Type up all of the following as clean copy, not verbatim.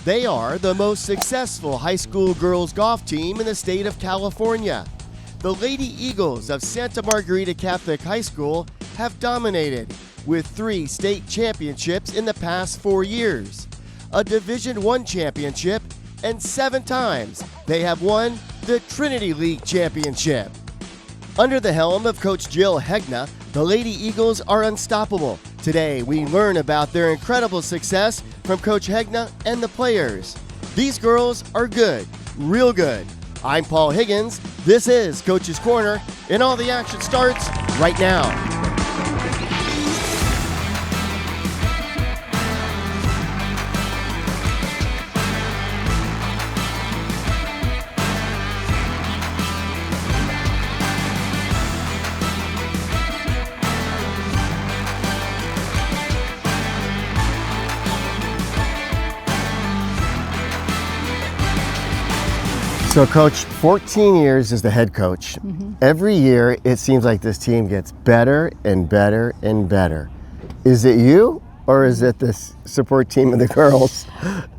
They are the most successful high school girls golf team in the state of California. The Lady Eagles of Santa Margarita Catholic High School have dominated with 3 state championships in the past 4 years, a Division I championship, and 7 times they have won the Trinity League Championship. Under the helm of Coach Jill Hegna, the Lady Eagles are unstoppable. Today, we learn about their incredible success from Coach Hegna and the players. These girls are good, real good. I'm Paul Higgins. This is Coach's Corner, and all the action starts right now. So Coach, 14 years as the head coach. Every year it seems like this team gets better and better and better. Is it you or is it the support team of the girls?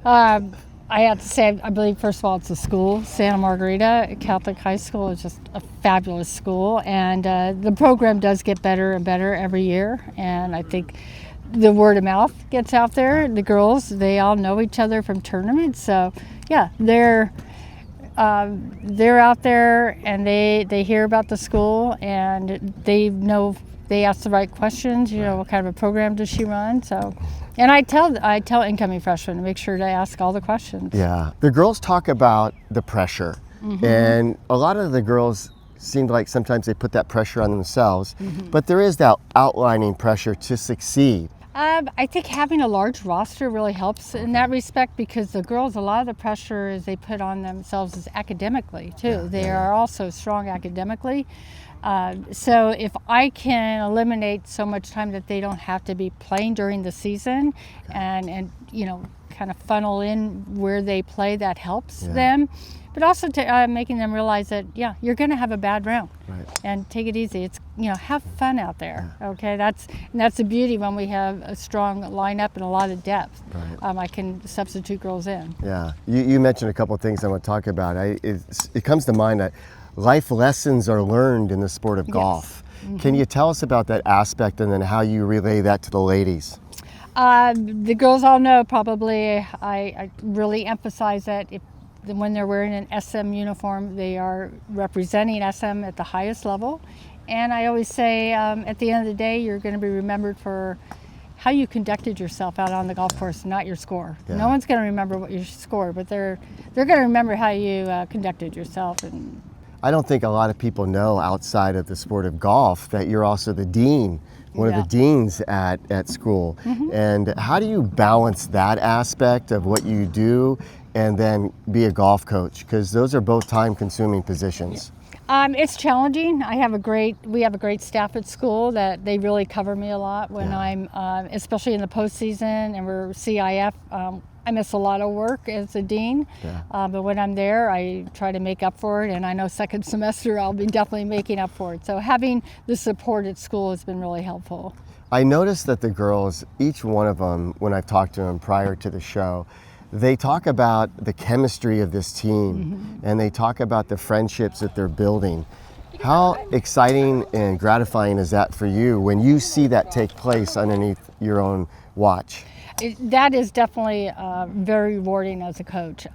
I have to say, I believe first of all it's the school. Santa Margarita Catholic High School is just a fabulous school, and the program does get better and better every year, and I think the word of mouth gets out there. The girls, they all know each other from tournaments, so yeah, they're out there and they hear about the school and they know they ask the right questions. You know, what kind of a program does she run? So, and I tell incoming freshmen to make sure to ask all the questions. Yeah, the girls talk about the pressure, and a lot of the girls seem like sometimes they put that pressure on themselves, but there is that outlining pressure to succeed. I think having a large roster really helps in that respect, because the girls, a lot of the pressure is they put on themselves is academically too. They are also strong academically. So if I can eliminate so much time that they don't have to be playing during the season, and you know, kind of funnel in where they play, that helps them. But also to making them realize that, yeah, you're going to have a bad round, and take it easy. It's, you know, have fun out there. Okay, that's the beauty when we have a strong lineup and a lot of depth. I can substitute girls in. Yeah, you mentioned a couple of things I want to talk about. It comes to mind that life lessons are learned in the sport of golf. Can you tell us about that aspect and then how you relay that to the ladies? The girls all know probably. I really emphasize that when they're wearing an SM uniform, they are representing SM at the highest level. And I always say, at the end of the day, you're going to be remembered for how you conducted yourself out on the golf course, not your score. No one's going to remember what you scored, but they're going to remember how you conducted yourself. And I don't think a lot of people know outside of the sport of golf that you're also the dean, one of the deans at school. And how do you balance that aspect of what you do and then be a golf coach? Because those are both time-consuming positions. It's challenging. We have a great staff at school that they really cover me a lot when I'm, especially in the postseason and we're CIF. I miss a lot of work as a dean, but when I'm there, I try to make up for it, and I know second semester I'll be definitely making up for it. So having the support at school has been really helpful. I noticed that the girls, each one of them, when I've talked to them prior to the show, they talk about the chemistry of this team, and they talk about the friendships that they're building. How exciting and gratifying is that for you when you see that take place underneath your own watch? That is definitely very rewarding as a coach,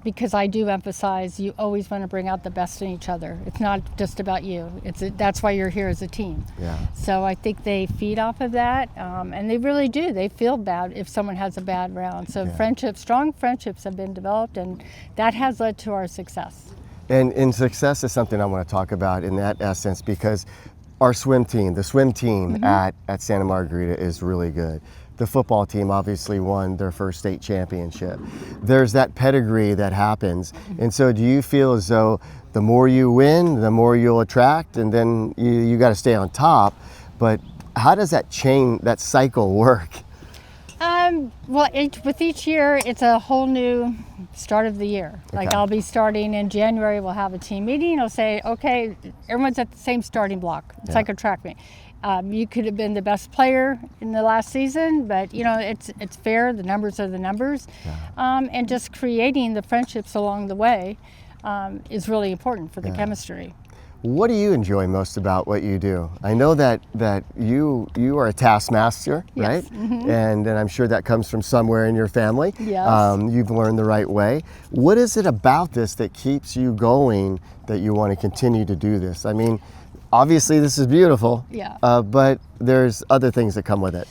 because I do emphasize you always want to bring out the best in each other. It's not just about you. That's why you're here as a team. So I think they feed off of that, and they really do. They feel bad if someone has a bad round. So strong friendships have been developed, and that has led to our success. And success is something I want to talk about in that essence, because our swim team, the swim team at Santa Margarita is really good. The football team obviously won their first state championship. There's that pedigree that happens. And so do you feel as though the more you win, the more you'll attract, and then you got to stay on top? But how does that chain, that cycle work? Well, with each year, it's a whole new start of the year. Like I'll be starting in January, we'll have a team meeting. I'll say, okay, everyone's at the same starting block. It's like a track meet. You could have been the best player in the last season, but it's fair. The numbers are the numbers, and just creating the friendships along the way is really important for the chemistry. What do you enjoy most about what you do? I know that you are a taskmaster, right? Yes. Mm-hmm. And I'm sure that comes from somewhere in your family. Yes. You've learned the right way. What is it about this that keeps you going, that you want to continue to do this? I mean, obviously this is beautiful, but there's other things that come with it.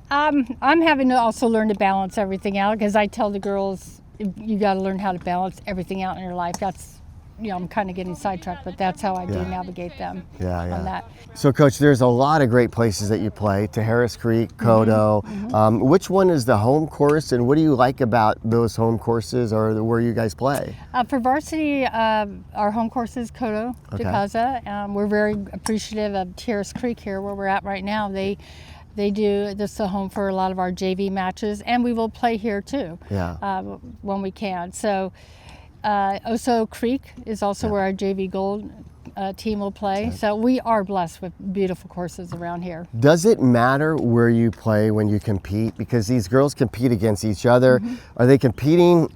I'm having to also learn to balance everything out, because I tell the girls, you got to learn how to balance everything out in your life. That's, I'm kind of getting sidetracked, but that's how I do navigate them on that. So, Coach, there's a lot of great places that you play, to Harris Creek, Kodo. Which one is the home course, and what do you like about those home courses, or where you guys play? For varsity, our home course is Kodo, DeCasa. We're very appreciative of Harris Creek here, where we're at right now. They do this is a home for a lot of our JV matches, and we will play here too when we can. So Oso Creek is also where our JV Gold team will play. So we are blessed with beautiful courses around here. Does it matter where you play when you compete? Because these girls compete against each other. Are they competing?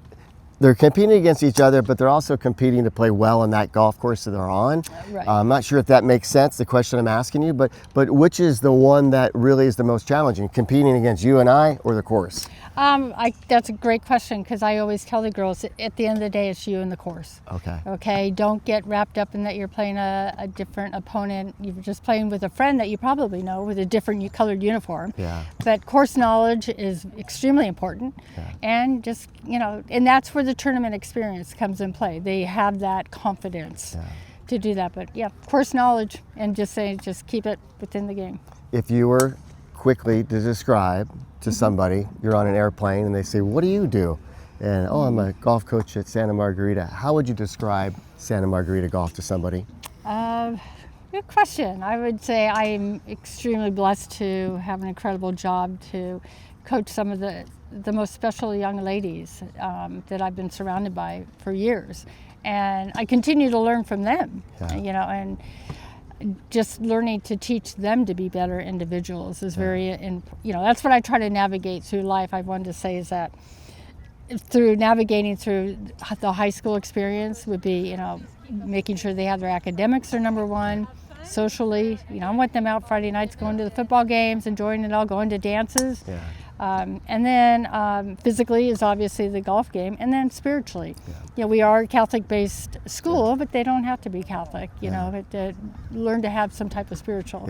They're competing against each other, but they're also competing to play well on that golf course that they're on. Right. I'm not sure if that makes sense, the question I'm asking you, but which is the one that really is the most challenging, competing against you and I, or the course? That's a great question, because I always tell the girls, at the end of the day, it's you and the course. Okay, don't get wrapped up in that you're playing a different opponent. You're just playing with a friend that you probably know with a different colored uniform. But course knowledge is extremely important, and just, and that's where the tournament experience comes in play. They have that confidence to do that. But course knowledge, and just keep it within the game. If you were quickly to describe to somebody, you're on an airplane and they say, what do you do? And I'm a golf coach at Santa Margarita. How would you describe Santa Margarita golf to somebody? Good question. I would say I'm extremely blessed to have an incredible job to coach some of the most special young ladies that I've been surrounded by for years. And I continue to learn from them, and just learning to teach them to be better individuals is that's what I try to navigate through life. I wanted to say is that through navigating through the high school experience would be, making sure they have their academics are number one, socially, I want them out Friday nights going to the football games, enjoying it all, going to dances. And then physically is obviously the golf game, and then spiritually. We are a Catholic-based school, but they don't have to be Catholic, but to learn to have some type of spiritual.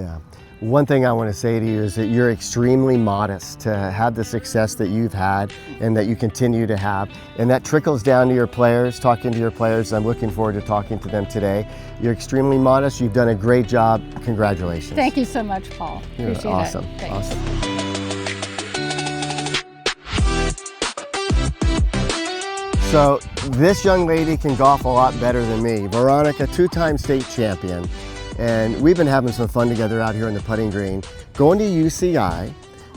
One thing I want to say to you is that you're extremely modest to have the success that you've had and that you continue to have. And that trickles down to your players, talking to your players. I'm looking forward to talking to them today. You're extremely modest. You've done a great job. Congratulations. Thank you so much, Paul. You're Appreciate awesome. it. Thanks. Awesome. So this young lady can golf a lot better than me. Veronica, two-time state champion. And we've been having some fun together out here in the putting green. Going to UCI.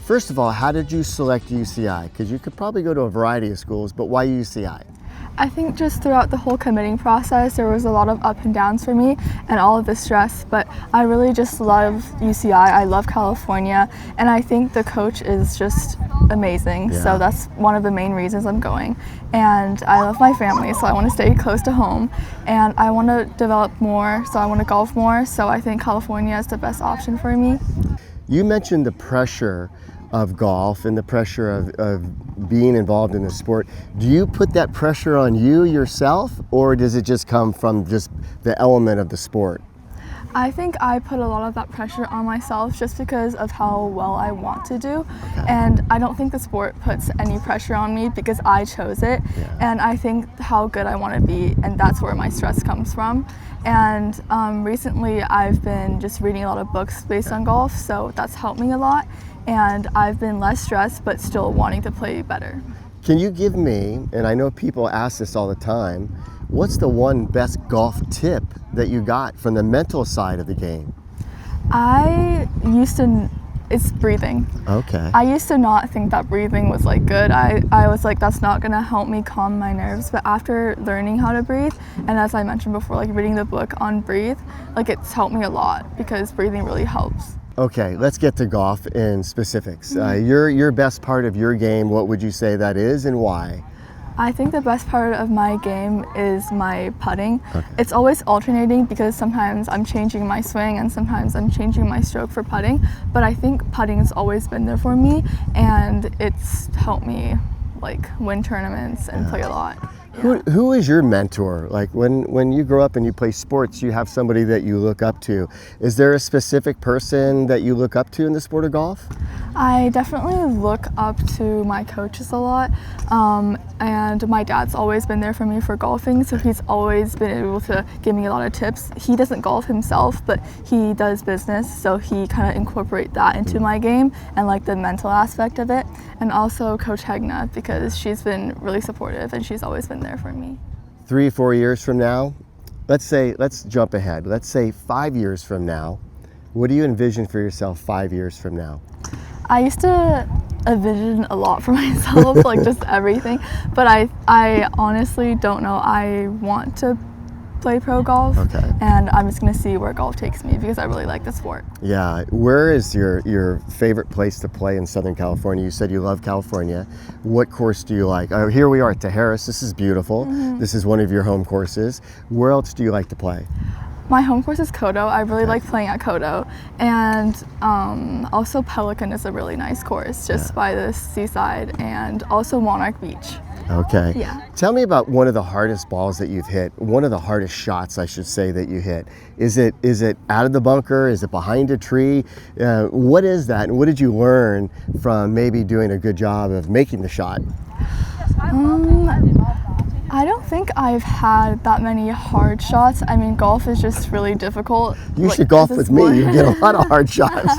First of all, how did you select UCI? Because you could probably go to a variety of schools, but why UCI? I think just throughout the whole committing process, there was a lot of up and downs for me and all of the stress, but I really just love UCI. I love California, and I think the coach is just amazing. So that's one of the main reasons I'm going. And I love my family, so I want to stay close to home, and I want to develop more, so I want to golf more, so I think California is the best option for me. You mentioned the pressure of golf and the pressure of being involved in the sport. Do you put that pressure on you yourself, or does it just come from just the element of the sport? I think I put a lot of that pressure on myself just because of how well I want to do. And I don't think the sport puts any pressure on me because I chose it. And I think how good I want to be, and that's where my stress comes from. And recently I've been just reading a lot of books based on golf, so that's helped me a lot. And I've been less stressed, but still wanting to play better. Can you give me, and I know people ask this all the time, what's the one best golf tip that you got from the mental side of the game? It's breathing. Okay. I used to not think that breathing was good. I was like, that's not gonna help me calm my nerves. But after learning how to breathe, and as I mentioned before, reading the book on breathe, it's helped me a lot because breathing really helps. Okay, let's get to golf in specifics. Your best part of your game, what would you say that is and why? I think the best part of my game is my putting. It's always alternating because sometimes I'm changing my swing and sometimes I'm changing my stroke for putting, but I think putting has always been there for me and it's helped me like win tournaments and play a lot. Who is your mentor? Like when you grow up and you play sports, you have somebody that you look up to. Is there a specific person that you look up to in the sport of golf? I definitely look up to my coaches a lot, and my dad's always been there for me for golfing, so he's always been able to give me a lot of tips. He doesn't golf himself, but he does business, so he kind of incorporate that into my game and like the mental aspect of it. And also Coach Hegna, because she's been really supportive and she's always been there for me. 3 or 4 years from now, let's jump ahead. Let's say 5 years from now. What do you envision for yourself 5 years from now? I used to envision a lot for myself, like just everything, but I honestly don't know. I want to play pro golf, and I'm just gonna see where golf takes me because I really like the sport. Yeah, where is your favorite place to play in Southern California? You said you love California. What course do you like? Oh, here we are at Harris. This is beautiful. This is one of your home courses. Where else do you like to play? My home course is Kodo. I really like playing at Kodo, and also Pelican is a really nice course just by the seaside, and also Monarch Beach. Okay. Yeah. Tell me about one of the hardest balls that you've hit, one of the hardest shots, I should say, that you hit. Is it out of the bunker? Is it behind a tree? What is that, and what did you learn from maybe doing a good job of making the shot? I don't think I've had that many hard shots. I mean, golf is just really difficult. You should golf with me. You get a lot of hard shots.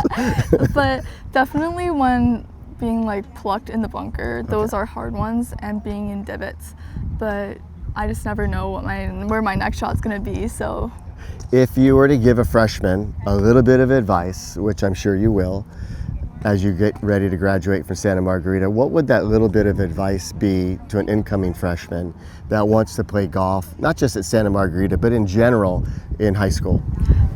But definitely when being like plucked in the bunker, those are hard ones, and being in divots. But I just never know where my next shot's gonna be. So, if you were to give a freshman a little bit of advice, which I'm sure you will, as you get ready to graduate from Santa Margarita, what would that little bit of advice be to an incoming freshman that wants to play golf, not just at Santa Margarita, but in general in high school?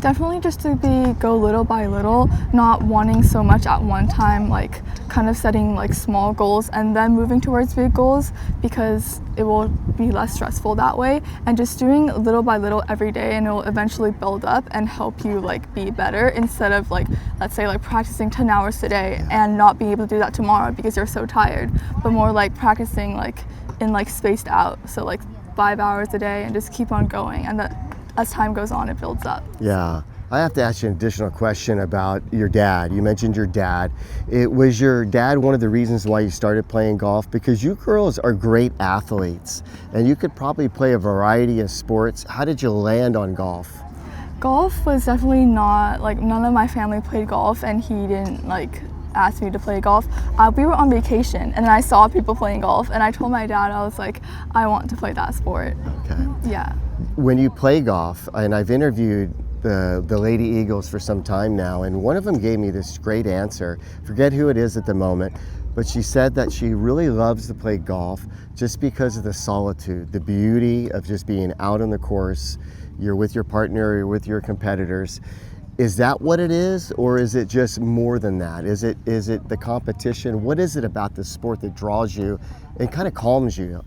Definitely just to go little by little, not wanting so much at one time, like kind of setting like small goals and then moving towards big goals, because it will be less stressful that way, and just doing little by little every day, and it will eventually build up and help you like be better, instead of like, let's say like practicing 10 hours today and not being able to do that tomorrow because you're so tired, but more like practicing like in like spaced out, so like 5 hours a day, and just keep on going, and that as time goes on, it builds up. Yeah. I have to ask you an additional question about your dad. You mentioned your dad. Was your dad one of the reasons why you started playing golf? Because you girls are great athletes and you could probably play a variety of sports. How did you land on golf? Golf was definitely not, like, none of my family played golf, and he didn't like ask me to play golf. We were on vacation and I saw people playing golf, and I told my dad, I was like, I want to play that sport. Okay. Yeah. When you play golf, and I've interviewed the Lady Eagles for some time now, and one of them gave me this great answer. Forget who it is at the moment, but she said that she really loves to play golf just because of the solitude, the beauty of just being out on the course. You're with your partner, you're with your competitors. Is that what it is, or is it just more than that? Is it the competition? What is it about the sport that draws you and kind of calms you?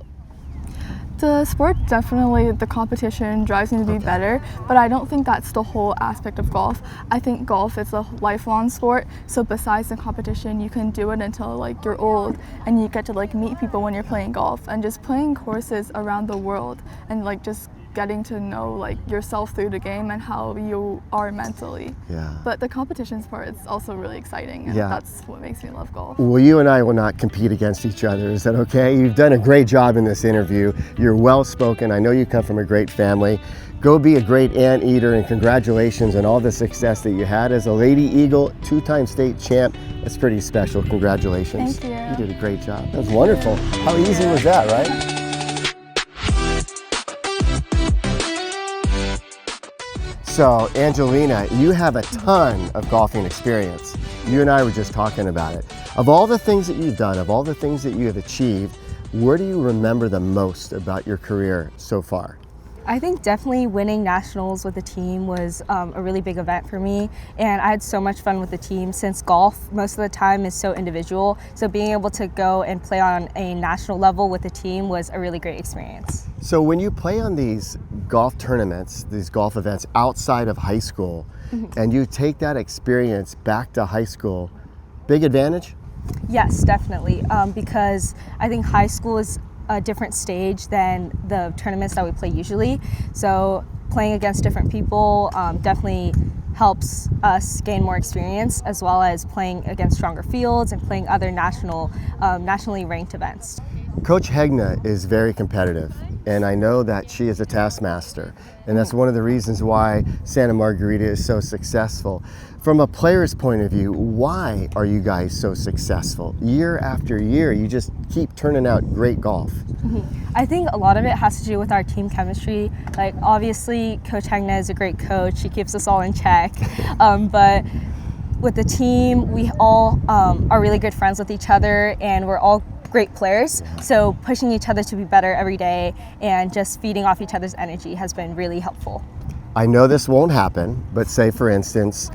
The sport, definitely, the competition drives me to be better, but I don't think that's the whole aspect of golf. I think golf is a lifelong sport, so besides the competition, you can do it until like you're old, and you get to like meet people when you're playing golf, and just playing courses around the world, and like just getting to know like yourself through the game and how you are mentally. Yeah. But the competitions part is also really exciting, and that's what makes me love golf. Well, you and I will not compete against each other. Is that okay? You've done a great job in this interview. You're well spoken. I know you come from a great family. Go be a great anteater, and congratulations on all the success that you had as a Lady Eagle, 2-time state champ. That's pretty special. Congratulations. Thank you. You did a great job. That was wonderful. How easy was that, right? So, Angelina, you have a ton of golfing experience. You and I were just talking about it. Of all the things that you've done, of all the things that you have achieved, where do you remember the most about your career so far? I think definitely winning nationals with the team was a really big event for me, and I had so much fun with the team since golf most of the time is so individual. So being able to go and play on a national level with the team was a really great experience. So when you play on these golf tournaments, these golf events outside of high school, and you take that experience back to high school, big advantage? Yes, definitely, because I think high school is a different stage than the tournaments that we play usually. So playing against different people definitely helps us gain more experience, as well as playing against stronger fields and playing other nationally ranked events. Coach Hegna is very competitive, and I know that she is a taskmaster, and that's one of the reasons why Santa Margarita is so successful. From a player's point of view, why are you guys so successful? Year after year, you just keep turning out great golf. I think a lot of it has to do with our team chemistry. Like, obviously, Coach Hegna is a great coach. She keeps us all in check. But with the team, we all are really good friends with each other, and we're all great players. So pushing each other to be better every day and just feeding off each other's energy has been really helpful. I know this won't happen, but say, for instance,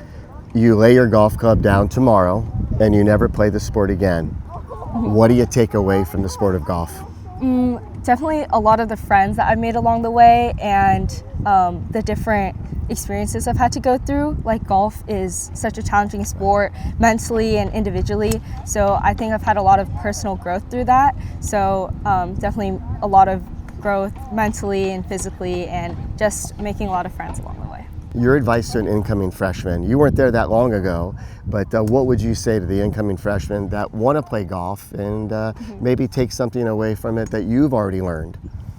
you lay your golf club down tomorrow and you never play the sport again. What do you take away from the sport of golf? Definitely a lot of the friends that I've made along the way, and the different experiences I've had to go through. Like, golf is such a challenging sport mentally and individually, so I think I've had a lot of personal growth through that. So definitely a lot of growth mentally and physically, and just making a lot of friends along the way. Your advice to an incoming freshman, you weren't there that long ago, but what would you say to the incoming freshmen that want to play golf and maybe take something away from it that you've already learned?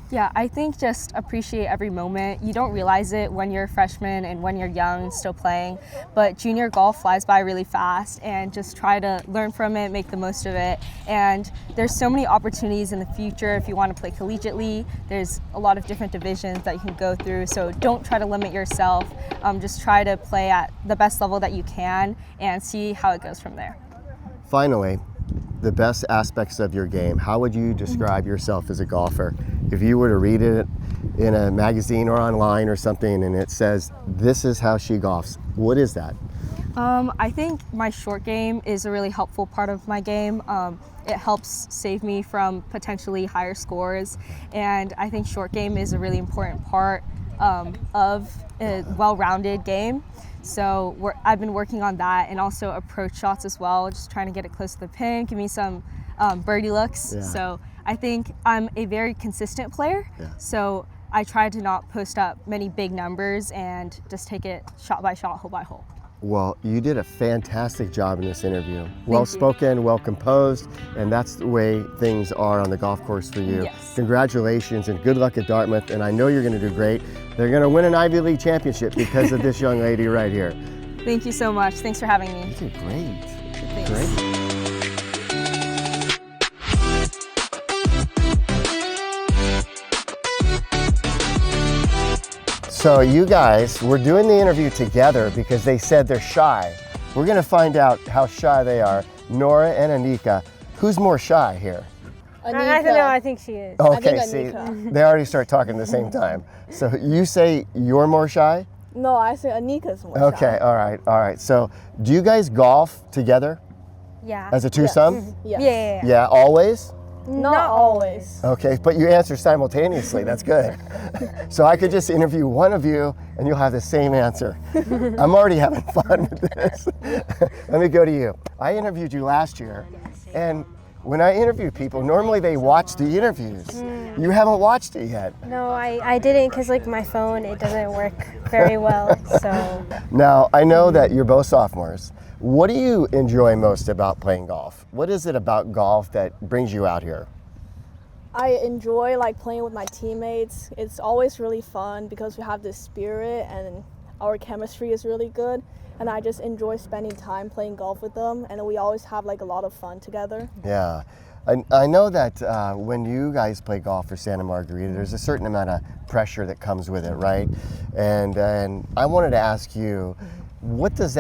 Yeah, I think just appreciate every moment. You don't realize it when you're a freshman and when you're young and still playing, but junior golf flies by really fast, and just try to learn from it, make the most of it. And there's so many opportunities in the future if you want to play collegiately. There's a lot of different divisions that you can go through, so don't try to limit yourself. Just try to play at the best level that you can and see how it goes from there. Finally, the best aspects of your game. How would you describe yourself as a golfer? If you were to read it in a magazine or online or something and it says, this is how she golfs, what is that? I think my short game is a really helpful part of my game. It helps save me from potentially higher scores, and I think short game is a really important part of a well-rounded game. So I've been working on that, and also approach shots as well, just trying to get it close to the pin, give me some birdie looks. Yeah. So I think I'm a very consistent player. Yeah. So I try to not post up many big numbers and just take it shot by shot, hole by hole. Well, you did a fantastic job in this interview. Well spoken, well composed, and that's the way things are on the golf course for you. Yes. Congratulations and good luck at Dartmouth, and I know you're going to do great. They're going to win an Ivy League championship because of this young lady right here. Thank you so much. Thanks for having me. You did great. Thanks. Great. So you guys, we're doing the interview together because they said they're shy. We're going to find out how shy they are. Nora and Annika, who's more shy here? I don't know, I think she is. Okay, see, they already start talking at the same time. So you say you're more shy? No, I say Annika's more Okay, shy. all right. So do you guys golf together Yeah. as a twosome? Yes. Yeah. Yeah, always? Not always. Okay, but you answer simultaneously. That's good. So I could just interview one of you and you'll have the same answer. I'm already having fun with this. Let me go to you. I interviewed you last year, and when I interview people, normally they watch the interviews. You haven't watched it yet. No, I didn't, because like my phone, it doesn't work very well, so. Now, I know that you're both sophomores. What do you enjoy most about playing golf? What is it about golf that brings you out here? I enjoy like playing with my teammates. It's always really fun because we have this spirit and our chemistry is really good. And I just enjoy spending time playing golf with them, and we always have like a lot of fun together. Yeah. I know that when you guys play golf for Santa Margarita, there's a certain amount of pressure that comes with it, right? And I wanted to ask you, where does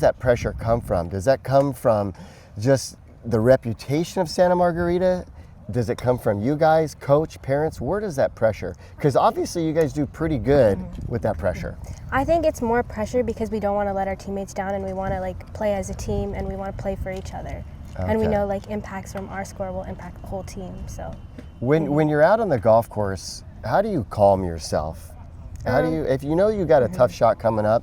that pressure come from? Does that come from just the reputation of Santa Margarita Does it come from you guys, coach, parents? Where does that pressure? Because obviously you guys do pretty good with that pressure. I think it's more pressure because we don't want to let our teammates down, and we want to like play as a team, and we want to play for each other. And we know like impacts from our score will impact the whole team. So when you're out on the golf course, how do you calm yourself? How do you, if you know you got a tough shot coming up,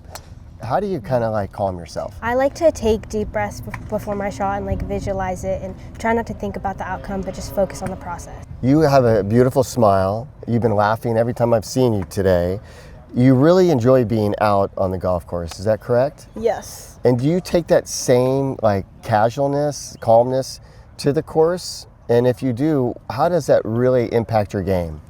how do you kind of like calm yourself? I like to take deep breaths before my shot and like visualize it and try not to think about the outcome, but just focus on the process. You have a beautiful smile. You've been laughing every time I've seen you today. You really enjoy being out on the golf course, is that correct? Yes. And do you take that same like casualness, calmness to the course? And if you do, how does that really impact your game?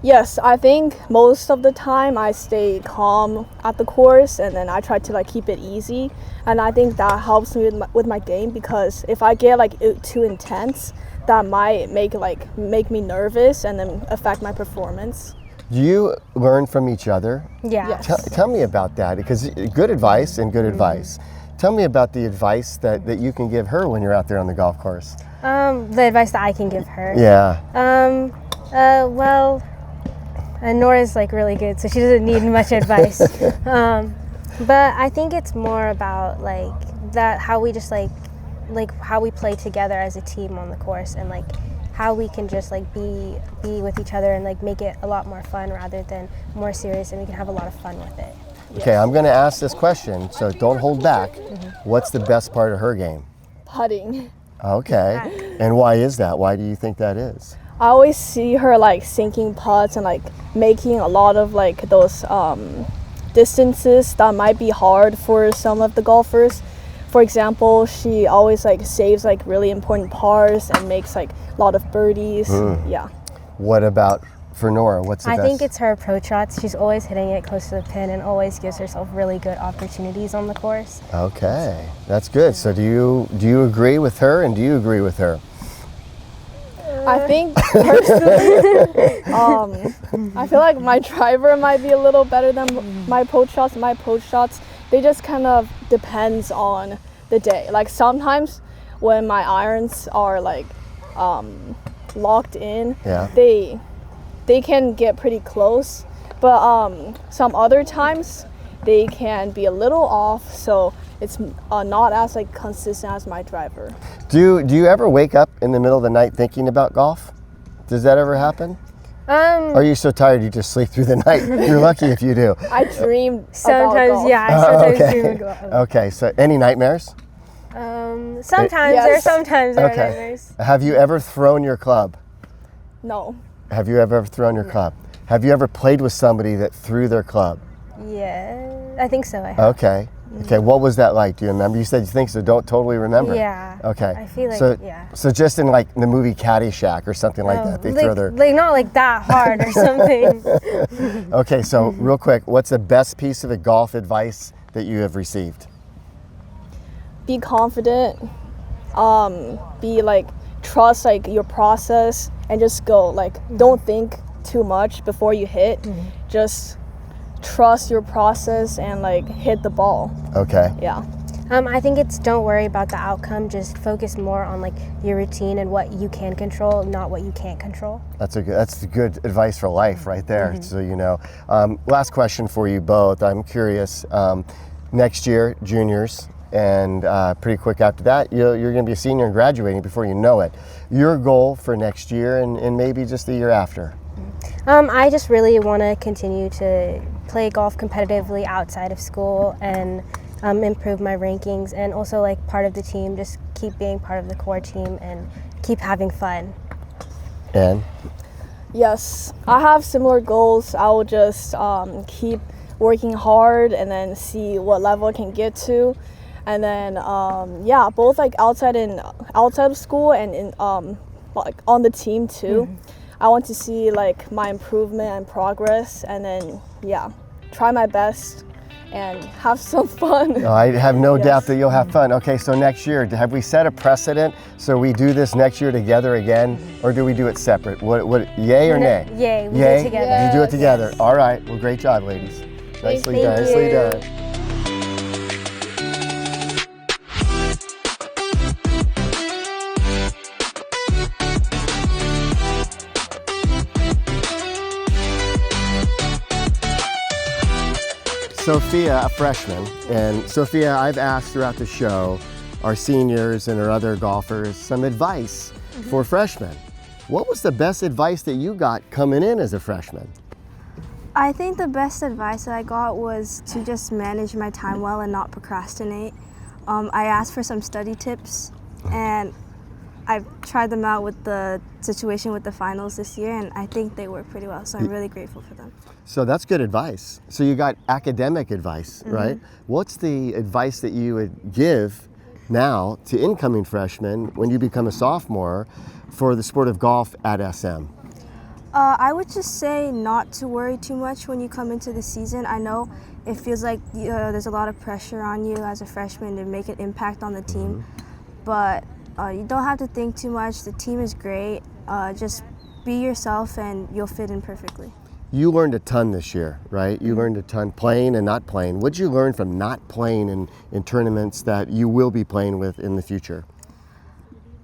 Yes, I think most of the time I stay calm at the course, and then I try to like keep it easy, and I think that helps me with my game, because if I get like too intense, that might make me nervous and then affect my performance. Do you learn from each other? Yeah. Yes. Tell me about that, because good advice and good advice. Tell me about the advice that you can give her when you're out there on the golf course. The advice that I can give her. Yeah. Well, Nora's like really good, so she doesn't need much advice. But I think it's more about like that, how we just like how we play together as a team on the course, and like how we can just like be with each other and like make it a lot more fun rather than more serious, and we can have a lot of fun with it. Okay, I'm going to ask this question, so don't hold back. What's the best part of her game? Putting. Okay. And why is that? Why do you think that is? I always see her like sinking putts and like making a lot of like those distances that might be hard for some of the golfers. For example, she always like saves like really important pars and makes like a lot of birdies. Yeah. What about for Nora? What's the best? I think it's her approach shots. She's always hitting it close to the pin and always gives herself really good opportunities on the course. Okay, that's good. So do you agree with her, and do you agree with her? I think personally, I feel like my driver might be a little better than my approach shots. My approach shots, they just kind of depends on the day. Like sometimes when my irons are like locked in, Yeah. they can get pretty close, but some other times they can be a little off, so it's not as like consistent as my driver. Do you ever wake up in the middle of the night thinking about golf? Does that ever happen? Or are you so tired you just sleep through the night? You're lucky if you do. I dream Sometimes, about golf. yeah, I sometimes okay. dream of golf. Okay, so any nightmares? Sometimes Yes. there are Okay. nightmares. Have you ever thrown your club? No. Have you ever thrown your club? Have you ever played with somebody that threw their club? Yeah, I think so. I have. Okay. Okay, what was that like? Do you remember? You said you think so, don't totally remember. Yeah. Okay. I feel like, so, yeah. So just in like the movie Caddyshack or something like that, they throw their... like not like that hard or something. Okay, so real quick, what's the best piece of golf advice that you have received? Be confident. Be like, trust like your process and just go. Like, don't think too much before you hit. Just trust your process and like hit the ball. Okay. Yeah. I think it's don't worry about the outcome. Just focus more on like your routine and what you can control, not what you can't control. That's good advice for life right there. So you know. Last question for you both. I'm curious. Next year, juniors, and pretty quick after that, you're going to be a senior and graduating before you know it. Your goal for next year and maybe just the year after? I just really want to continue to play golf competitively outside of school and improve my rankings, and also like part of the team, just keep being part of the core team and keep having fun. And? Yes, I have similar goals. I will just keep working hard and then see what level I can get to. And then, yeah, both like outside of school and in like on the team too. I want to see like my improvement and progress, and then yeah, try my best and have some fun. I have no Yes. doubt that you'll have fun. Okay, so next year, have we set a precedent so we do this next year together again, or do we do it separate? What yay or nay? Yay, we do Yay? it together. You do it together. All right. Well, great job, ladies. Nicely done. Thank Nicely you. done. Sophia, a freshman. And Sophia, I've asked throughout the show our seniors and our other golfers some advice for freshmen. What was the best advice that you got coming in as a freshman? I think the best advice that I got was to just manage my time well and not procrastinate. I asked for some study tips, and I've tried them out with the situation with the finals this year, and I think they work pretty well, so I'm really grateful for them. So that's good advice. So you got academic advice, right? What's the advice that you would give now to incoming freshmen when you become a sophomore for the sport of golf at SM? I would just say not to worry too much when you come into the season. I know it feels like there's a lot of pressure on you as a freshman to make an impact on the team, but you don't have to think too much. The team is great. Just be yourself and you'll fit in perfectly. You learned a ton this year, right? You learned a ton playing and not playing. What did you learn from not playing in tournaments that you will be playing with in the future?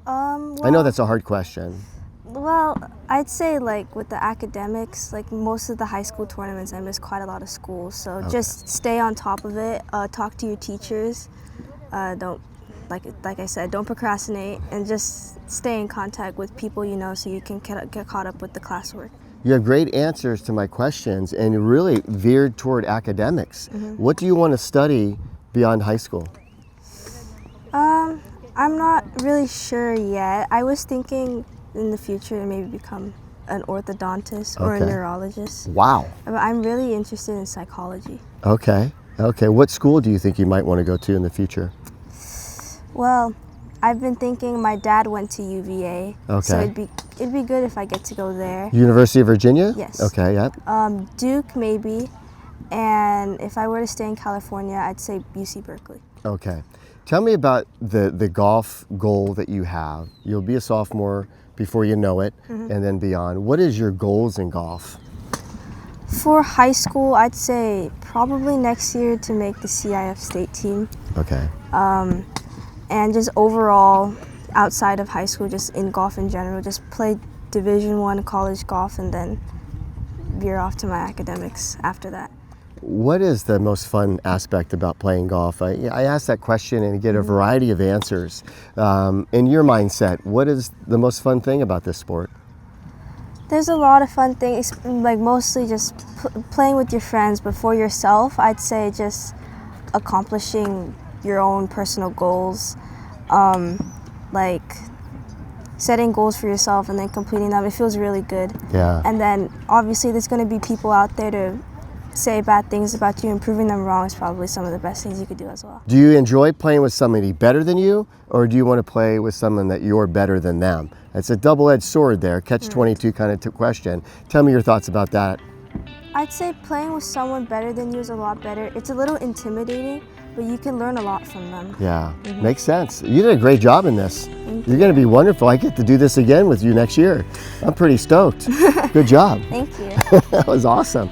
I know that's a hard question. Well, I'd say like with the academics, like most of the high school tournaments, I missed quite a lot of schools. So just stay on top of it. Talk to your teachers. Don't, like I said, don't procrastinate, and just stay in contact with people you know so you can get caught up with the classwork. You have great answers to my questions and you're really veered toward academics. What do you want to study beyond high school? I'm not really sure yet. I was thinking in the future to maybe become an orthodontist or a neurologist. Wow. But I'm really interested in psychology. Okay. What school do you think you might want to go to in the future? Well, I've been thinking my dad went to UVA, so it'd be good if I get to go there. University of Virginia? Yes. Okay, yep. Duke maybe, and if I were to stay in California, I'd say UC Berkeley. Okay. Tell me about the golf goal that you have. You'll be a sophomore before you know it, and then beyond. What is your goals in golf? For high school, I'd say probably next year to make the CIF state team. Okay. And just overall, outside of high school, just in golf in general, just play Division I college golf and then veer off to my academics after that. What is the most fun aspect about playing golf? I ask that question and get a variety of answers. In your mindset, what is the most fun thing about this sport? There's a lot of fun things, like mostly just playing with your friends, but for yourself, I'd say just accomplishing your own personal goals, like setting goals for yourself and then completing them. It feels really good. Yeah. And then obviously there's going to be people out there to say bad things about you, and proving them wrong is probably some of the best things you could do as well. Do you enjoy playing with somebody better than you, or do you want to play with someone that you're better than them? It's a double-edged sword there, catch-22 kind of question. Tell me your thoughts about that. I'd say playing with someone better than you is a lot better. It's a little intimidating, but you can learn a lot from them. Yeah, makes sense. You did a great job in this. You're going to be wonderful. I get to do this again with you next year. I'm pretty stoked. Good job. Thank you. That was awesome.